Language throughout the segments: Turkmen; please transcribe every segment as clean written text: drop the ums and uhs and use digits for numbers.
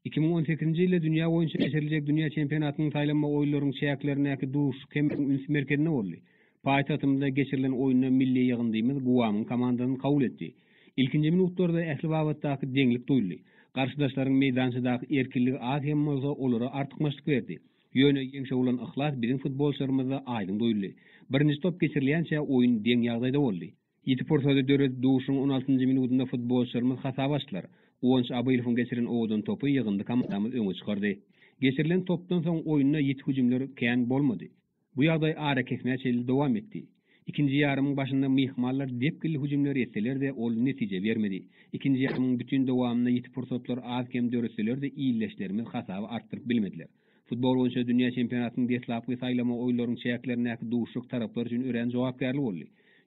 2018-nji ýylda dünýä boýunça geçiriljek dünýä çempionatynyň taýlanma oýunlarynyň çäklerindäki duş kempiň üns merkezinde boldy. Paýtatymyzda geçirilen oýunda milli ýygyndymyz Guamyň komandasyny kabul etdi. İlkinji minutlarda ähli babatdaky deňlik duýuldy. Garşydaşlaryň meýdançydaky erkinligi az hem bolsa olara artykmaşlyk berdi. Ýöne ýeňşe bolan ihlas biziň futbolçylarymyzda aýdyn duýuldy. Birinji top geçirilýänçe oýun deň ýagdaýda boldy. Ýetiporsada döret duşuň 16-njy minutunda futbolçylarymyz hata başladylar. Oňç Abylowyň geçiren owdan topu ýygyndy komandamyz öňe çykardy. Geçirilen topdan soň oýunda ýet hüjümler kän bolmady. Bu ýagdaý ara kesmä çelli dowam etdi. İkinji ýarymyň başynda myhmallar depkili hüjümler etseler-de ol netije bermedi. İkinji ýarymyň bütün dowamyna ýetip pursatlar az kem döretseler-de iýleşlerimiz hasaby artdyryp bilmediler. Futbol boýunça dünýä çempionatynyň deslapky saýlama oýunlarynyň çäklerindäki duşuk taraplar üçin ören jogapkärlik boldy.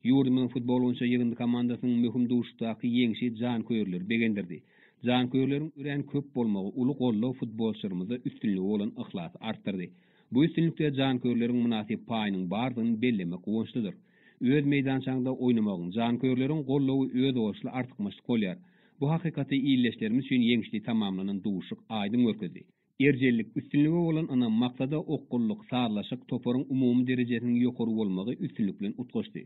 Ýurdumyň futbol boýunça ýygyndy komandasynyň möhüm duşukdaky ýeňşi jan köýürler begendirdi. Jan köýürleriň ören köp bolmagy uly gollaw futbolçylarymyza üstünligi bolan ihlasy artdyrdy. Bu üstünlikde jan köýürleriň munasyp paýynyň bardygyny bellemek goňçlydyr. Öz meýdançaňda oýnamagyň jan köýürleriň gollawy öz oşly artykmaşlyk bolýar. Bu hakykaty iýleşlerimiz üçin ýeňşli tamamlanan duşuk aýdyn görkezdi. Erjellik üstünligi bolan ana maksada okkullyk, sağlaşyk, toparyň umumy derejesiniň ýokary bolmagy üstünlik bilen utgaşdy.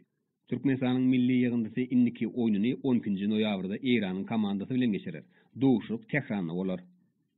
Türkmenistanyň milli ýygyndysy inniki oýnuny 12-nji noýabrda Iranyň komandasy bilen geçirer. Duşuk Tehran'da bolar.